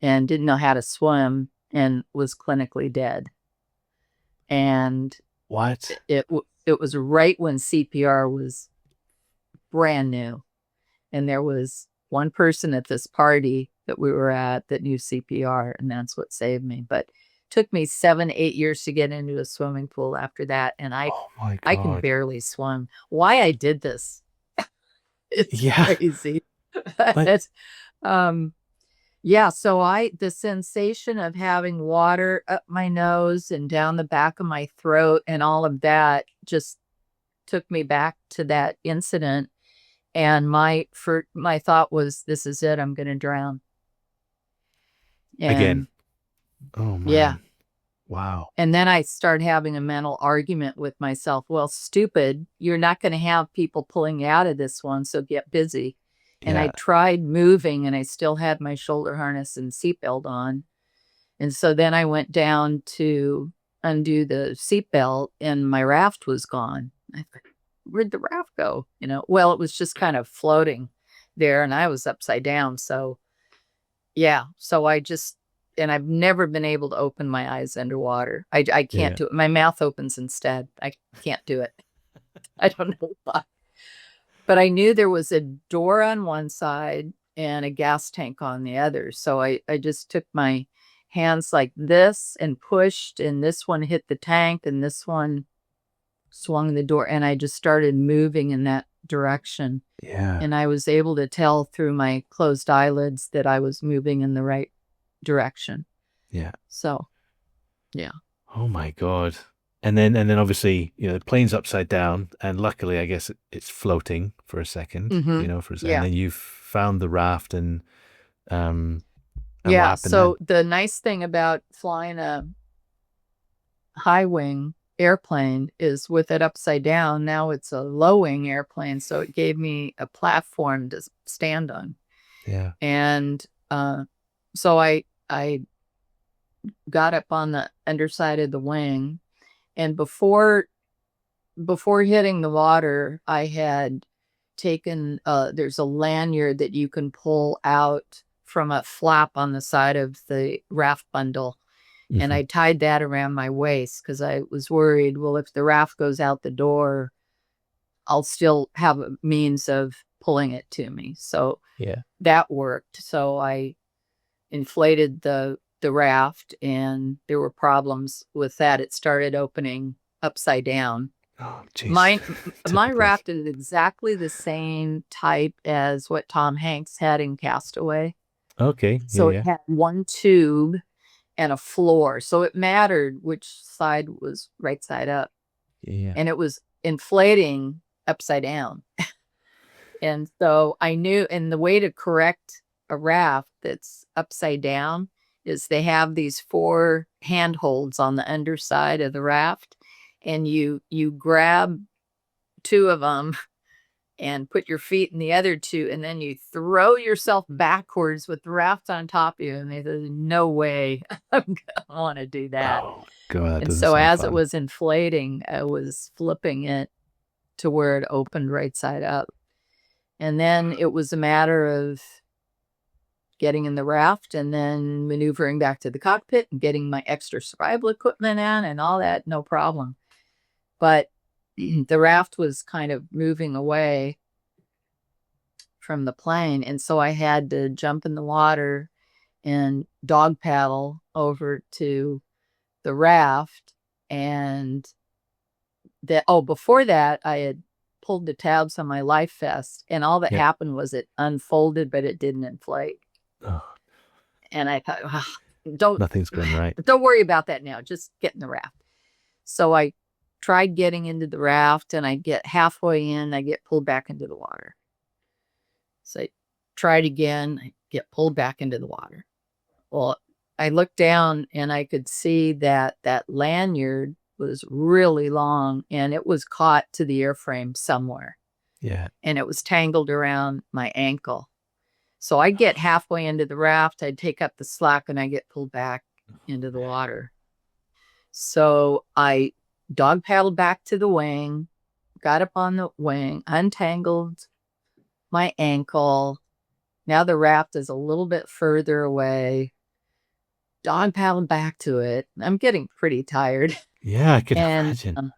and didn't know how to swim and was clinically dead. And What? it was right when CPR was brand new. And there was one person at this party that we were at that knew CPR, and that's what saved me. But it took me 7-8 years to get into a swimming pool after that, and Oh my I can God. barely swim. Why I did this, it's Yeah. crazy. Like, It's, so the sensation of having water up my nose and down the back of my throat and all of that just took me back to that incident. And my thought was, this is it. I'm going to drown. again. And Oh man. yeah. Wow. And then I started having a mental argument with myself. Well, stupid, you're not going to have people pulling you out of this one, so get busy. And I Yeah. tried moving, and I still had my shoulder harness and seatbelt on. And so then I went down to undo the seatbelt, and my raft was gone. I thought, where'd the raft go? Well, it was just kind of floating there, and I was upside down. So, so and I've never been able to open my eyes underwater. I can't Yeah. do it. My mouth opens instead. I can't do it. I don't know why. But I knew there was a door on one side and a gas tank on the other. So I just took my hands like this and pushed, and this one hit the tank, and this one swung the door, and I just started moving in that direction. Yeah. And I was able to tell through my closed eyelids that I was moving in the right direction. Yeah. So, yeah. Oh my God. And then obviously, the plane's upside down, and luckily I guess it's floating for a second, and Yeah. then you've found the raft and what Yeah. happened So the nice thing about flying a high wing airplane is with it upside down, now it's a low wing airplane. So it gave me a platform to stand on. then? Yeah. And so I got up on the underside of the wing, and before hitting the water, I had taken there's a lanyard that you can pull out from a flap on the side of the raft bundle. And I tied that around my waist because I was worried, well, if the raft goes out the door, I'll still have a means of pulling it to me. So Yeah. that worked. So I inflated the raft, and there were problems with that. It started opening upside down. Oh, jeez. My Typical. raft is exactly the same type as what Tom Hanks had in Castaway. Okay. So Yeah. it had one tube and a floor. So it mattered which side was right side up. Yeah. And it was inflating upside down. And so I knew, and the way to correct a raft that's upside down is they have these 4 handholds on the underside of the raft, and you grab 2 of them and put your feet in the other 2, and then you throw yourself backwards with the raft on top of you. And they said, no way I'm gonna want to do that. Oh God, that And doesn't so sound as it fun. was inflating, I was flipping it to where it opened right side up. And then it was a matter of getting in the raft and then maneuvering back to the cockpit and getting my extra survival equipment in and all that, no problem. But the raft was kind of moving away from the plane. And so I had to jump in the water and dog paddle over to the raft. And before that, I had pulled the tabs on my life vest, and all that Yeah. happened was it unfolded, but it didn't inflate. Oh, And I thought, don't nothing's going right. don't worry about that now. Just get in the raft. So I tried getting into the raft, and I get halfway in, I get pulled back into the water. So I tried again, I get pulled back into the water. Well, I looked down and I could see that that lanyard was really long, and it was caught to the airframe somewhere, Yeah. and it was tangled around my ankle. So I get halfway into the raft, I'd take up the slack, and I get pulled back into the water. So I dog paddled back to the wing, got up on the wing, untangled my ankle. Now the raft is a little bit further away. Dog paddled back to it. I'm getting pretty tired. Yeah, I can And imagine.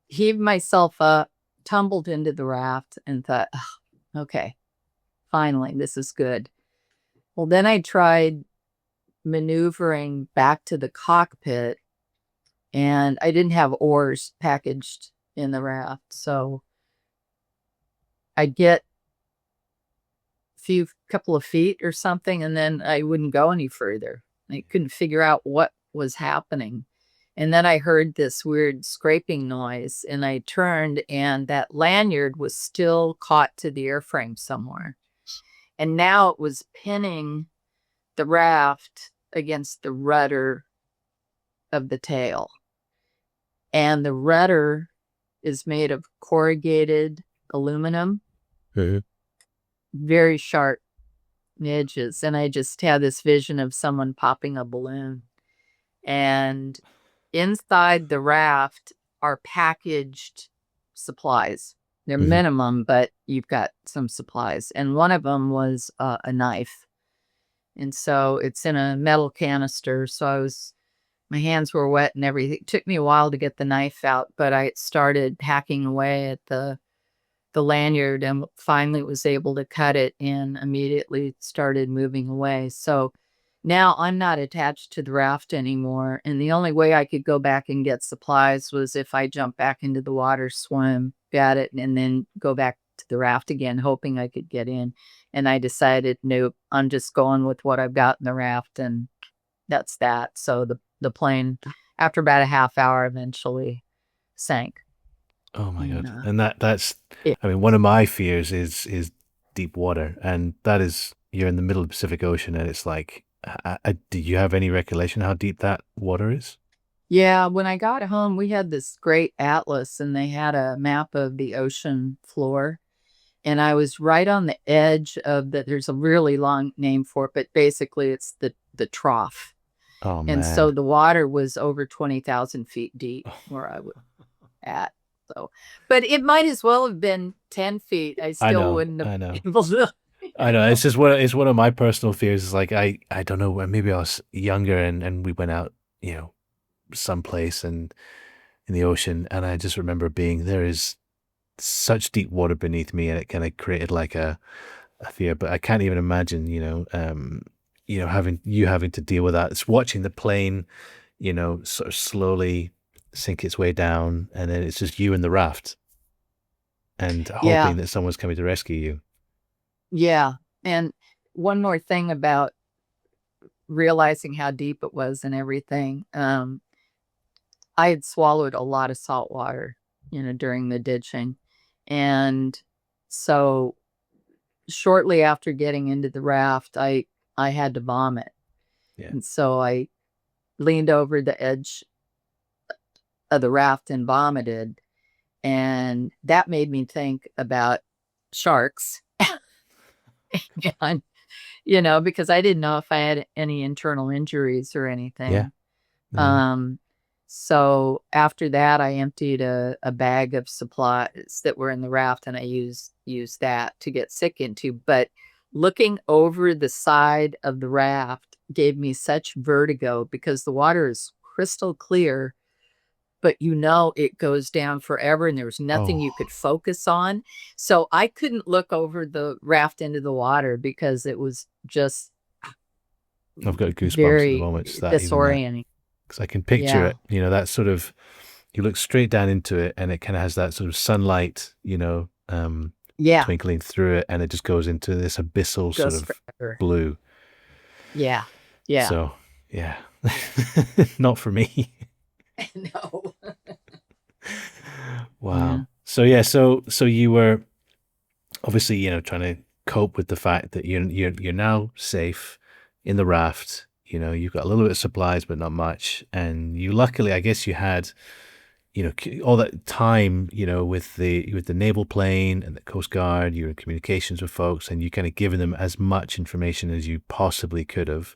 heaved myself up, tumbled into the raft, and thought, okay, finally, this is good. Well, then I tried maneuvering back to the cockpit, and I didn't have oars packaged in the raft. So I'd get couple of feet or something, and then I wouldn't go any further. I couldn't figure out what was happening. And then I heard this weird scraping noise, and I turned, and that lanyard was still caught to the airframe somewhere. And now it was pinning the raft against the rudder of the tail. And the rudder is made of corrugated aluminum, very sharp edges. And I just had this vision of someone popping a balloon. And inside the raft are packaged supplies. They're minimum, but you've got some supplies. And one of them was a knife. And so it's in a metal canister. So my hands were wet and everything. It took me a while to get the knife out, but I started hacking away at the lanyard and finally was able to cut it and immediately started moving away. So now I'm not attached to the raft anymore. And the only way I could go back and get supplies was if I jumped back into the water, swim, got it, and then go back to the raft again, hoping I could get in. And I decided, nope, I'm just going with what I've got in the raft, and that's that. So the plane, after about a half hour, eventually sank. Oh my God. And, And that's it- I mean, one of my fears is deep water, and that is you're in the middle of the Pacific Ocean, and it's like, do you have any recollection how deep that water is? Yeah, when I got home, we had this great atlas, and they had a map of the ocean floor. And I was right on the edge of there's a really long name for it, but basically it's the trough. Oh And man. so the water was over 20,000 feet deep where I was at. So, but it might as well have been 10 feet. I still wouldn't have I know. been able to. I know. It's just it's one of my personal fears. Is like I don't know. Maybe I was younger and we went out, someplace and in the ocean, and I just remember there is such deep water beneath me, and it kind of created like a fear. But I can't even imagine, having to deal with that. It's watching the plane, sort of slowly sink its way down, and then it's just you in the raft, and Yeah. hoping that someone's coming to rescue you. Yeah. And one more thing about realizing how deep it was and everything. I had swallowed a lot of salt water, during the ditching. And so shortly after getting into the raft, I had to vomit. Yeah. And so I leaned over the edge of the raft and vomited. And that made me think about sharks. And, because I didn't know if I had any internal injuries or anything. Yeah. So after that, I emptied a bag of supplies that were in the raft, and I used that to get sick into. But looking over the side of the raft gave me such vertigo because the water is crystal clear, but it goes down forever and there was nothing you could focus on. So I couldn't look over the raft into the water because it was just I've got goosebumps at the very moment. Just that, even that, disorienting. because I can picture Yeah. it. That sort of, you look straight down into it, and it kind of has that sort of sunlight, Yeah. twinkling through it, and it just goes into this abyssal sort Goes of forever. blue. Yeah. Yeah. So, yeah, not for me. No. Wow. Yeah. So yeah, so you were obviously, trying to cope with the fact that you're now safe in the raft. You've got a little bit of supplies, but not much. And you luckily, I guess, you had, all that time, with the naval plane and the Coast Guard. You were in communications with folks, and you kind of given them as much information as you possibly could have.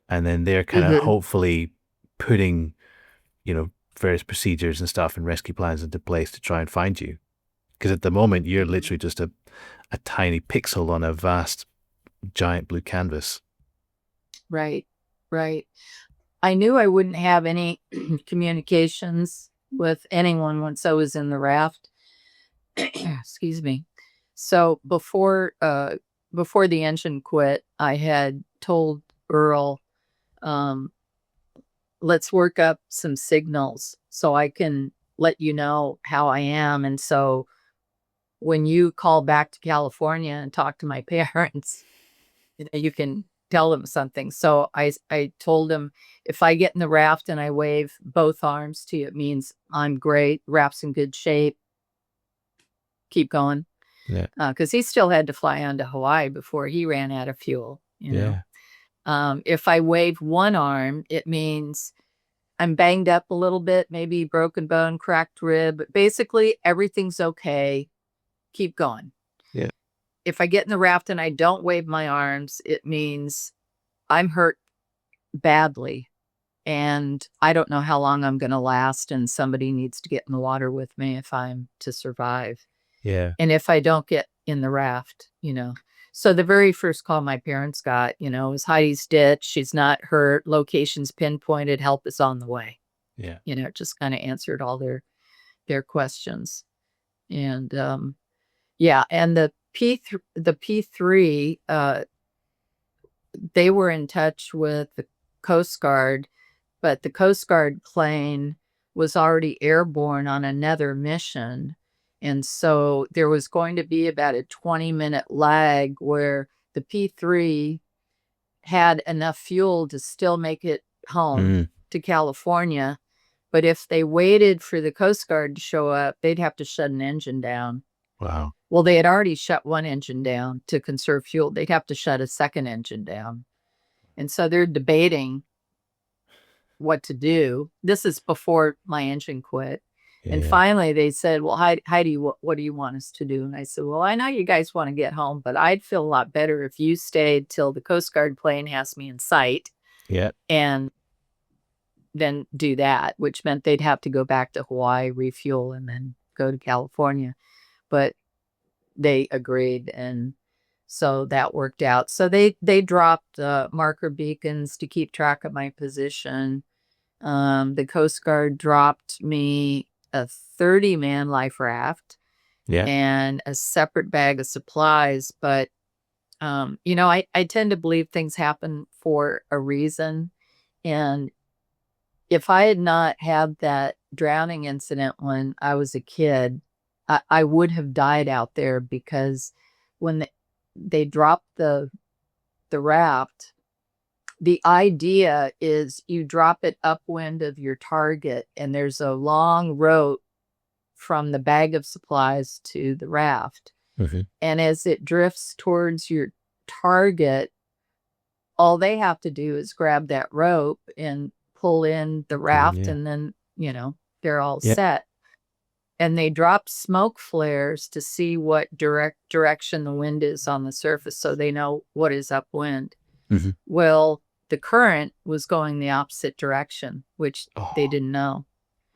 And then they're kind of hopefully putting, various procedures and stuff and rescue plans into place to try and find you. Because at the moment, you're literally just a tiny pixel on a vast, giant blue canvas. Right. Right. I knew I wouldn't have any communications with anyone once I was in the raft. Excuse me. So before the engine quit, I had told Earl, let's work up some signals so I can let you know how I am. And so when you call back to California and talk to my parents, you can tell them something. So I told him, if I get in the raft and I wave both arms to you, it means I'm great, raft's in good shape, keep going. Yeah. Because he still had to fly on to Hawaii before he ran out of fuel, Yeah. If I wave one arm, it means I'm banged up a little bit, maybe broken bone, cracked rib, but basically everything's okay. Keep going. Yeah. If I get in the raft and I don't wave my arms, it means I'm hurt badly and I don't know how long I'm going to last, and somebody needs to get in the water with me if I'm to survive. Yeah. And if I don't get in the raft, So the very first call my parents got, was Heidi's ditch. She's not hurt. Location's pinpointed. Help is on the way. Yeah. It just kind of answered all their questions. And yeah, and the P3, they were in touch with the Coast Guard, but the Coast Guard plane was already airborne on another mission. And so there was going to be about a 20-minute lag where the P3 had enough fuel to still make it home to California. But if they waited for the Coast Guard to show up, they'd have to shut an engine down. Wow. Well, they had already shut one engine down to conserve fuel. They'd have to shut a second engine down. And so they're debating what to do. This is before my engine quit. Yeah, And finally they said, well, Heidi, what do you want us to do? And I said, well, I know you guys want to get home, but I'd feel a lot better if you stayed till the Coast Guard plane has me in sight. Yeah. And then do that, which meant they'd have to go back to Hawaii, refuel, and then go to California. But they agreed, and so that worked out. So they dropped marker beacons to keep track of my position. The Coast Guard dropped me a 30-man life raft and a separate bag of supplies. But, I tend to believe things happen for a reason. And if I had not had that drowning incident when I was a kid, I would have died out there, because when they dropped the raft, the idea is you drop it upwind of your target, and there's a long rope from the bag of supplies to the raft. And as it drifts towards your target, all they have to do is grab that rope and pull in the raft, and then, they're all set. And they drop smoke flares to see what direction the wind is on the surface, so they know what is upwind. Well, the current was going the opposite direction, which they didn't know.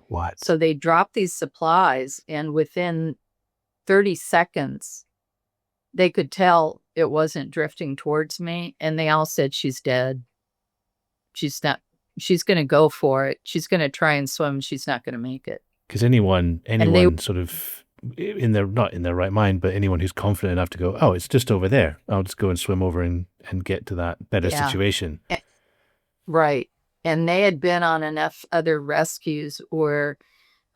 What? So they dropped these supplies, and within 30 seconds, they could tell it wasn't drifting towards me. And they all said, she's dead. She's going to go for it. She's going to try and swim. She's not going to make it. Because anyone sort of not in their right mind, but anyone who's confident enough to go, oh, it's just over there, I'll just go and swim over and get to that better situation. Right. And they had been on enough other rescues where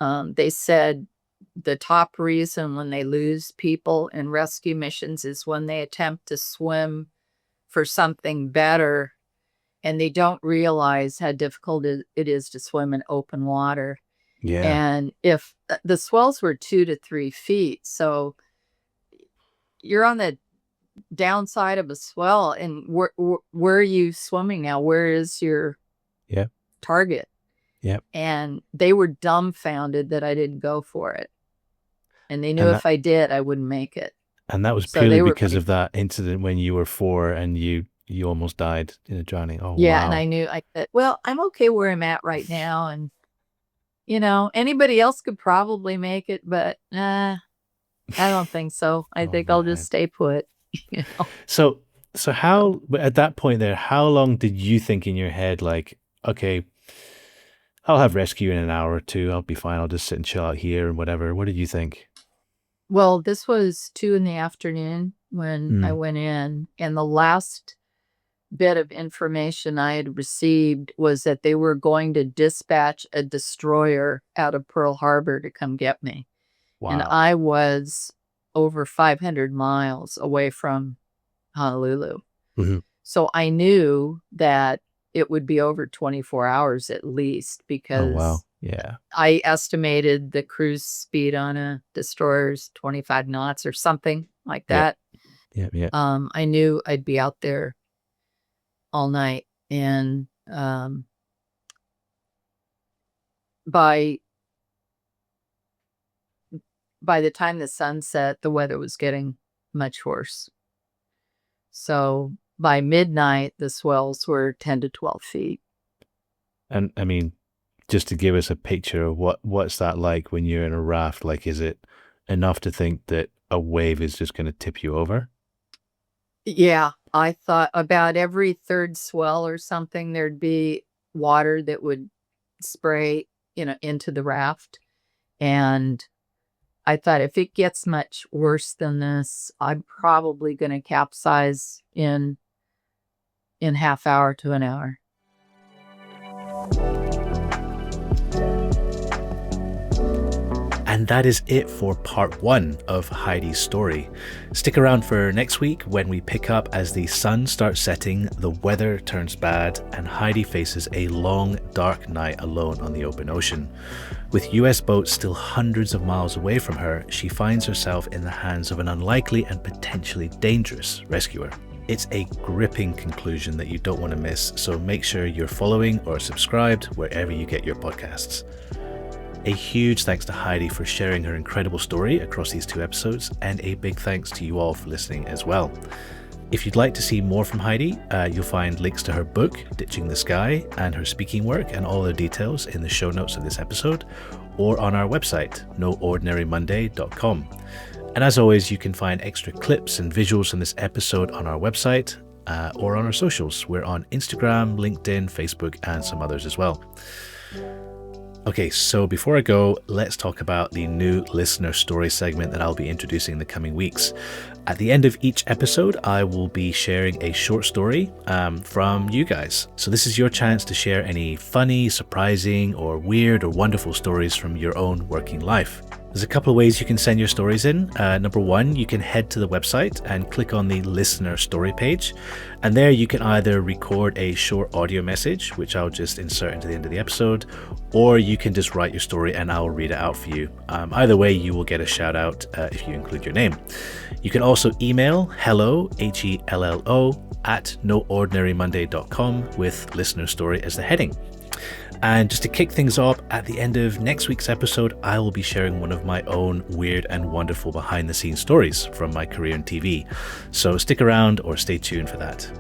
they said the top reason when they lose people in rescue missions is when they attempt to swim for something better and they don't realize how difficult it is to swim in open water. Yeah. And if the swells were 2 to 3 feet, so you're on the downside of a swell, and where are you swimming now? Where is your target? Yep. And they were dumbfounded that I didn't go for it. And they knew if I did, I wouldn't make it. And that was purely because of that incident when you were 4 and you almost died in a drowning. Oh, yeah. Wow. And I knew, I said, well, I'm okay where I'm at right now. And anybody else could probably make it, but I don't think so. I think I'll just stay put. So how, at that point there, how long did you think in your head, like, okay, I'll have rescue in an hour or 2. I'll be fine. I'll just sit and chill out here and whatever. What did you think? Well, this was 2 p.m. when I went in, and the last bit of information I had received was that they were going to dispatch a destroyer out of Pearl Harbor to come get me. Wow. And I was over 500 miles away from Honolulu. So I knew that it would be over 24 hours at least, because I estimated the cruise speed on a destroyer is 25 knots or something like that. I knew I'd be out there all night. And by the time the sun set, the weather was getting much worse. So by midnight, the swells were 10 to 12 feet. And I mean, just to give us a picture of what's that like when you're in a raft? Like, is it enough to think that a wave is just going to tip you over? Yeah, I thought about every third swell or something, there'd be water that would spray, into the raft. And I thought if it gets much worse than this, I'm probably going to capsize in half hour to an hour. And that is it for part 1 of Heidi's story. Stick around for next week when we pick up as the sun starts setting, the weather turns bad, and Heidi faces a long, dark night alone on the open ocean. With US boats still hundreds of miles away from her, she finds herself in the hands of an unlikely and potentially dangerous rescuer. It's a gripping conclusion that you don't want to miss, so make sure you're following or subscribed wherever you get your podcasts. A huge thanks to Heidi for sharing her incredible story across these 2 episodes, and a big thanks to you all for listening as well. If you'd like to see more from Heidi, you'll find links to her book, Ditching the Sky, and her speaking work and all the details in the show notes of this episode, or on our website, noordinarymonday.com. And as always, you can find extra clips and visuals from this episode on our website or on our socials. We're on Instagram, LinkedIn, Facebook, and some others as well. Okay, so before I go, let's talk about the new listener story segment that I'll be introducing in the coming weeks. At the end of each episode, I will be sharing a short story from you guys. So this is your chance to share any funny, surprising, or weird or wonderful stories from your own working life. There's a couple of ways you can send your stories in. Number one, you can head to the website and click on the listener story page. And there you can either record a short audio message, which I'll just insert into the end of the episode, or you can just write your story and I'll read it out for you. Either way, you will get a shout out if you include your name. You can also email hello, HELLO, at noordinarymonday.com with listener story as the heading. And just to kick things off, at the end of next week's episode, I will be sharing one of my own weird and wonderful behind the scenes stories from my career in TV. So stick around or stay tuned for that.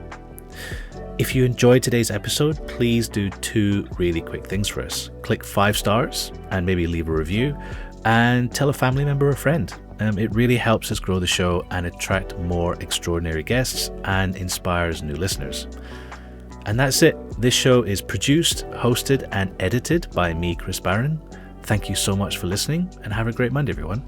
If you enjoyed today's episode, please do 2 really quick things for us. Click 5 stars and maybe leave a review, and tell a family member or friend. It really helps us grow the show and attract more extraordinary guests and inspires new listeners. And that's it. This show is produced, hosted, and edited by me, Chris Barron. Thank you so much for listening, and have a great Monday, everyone.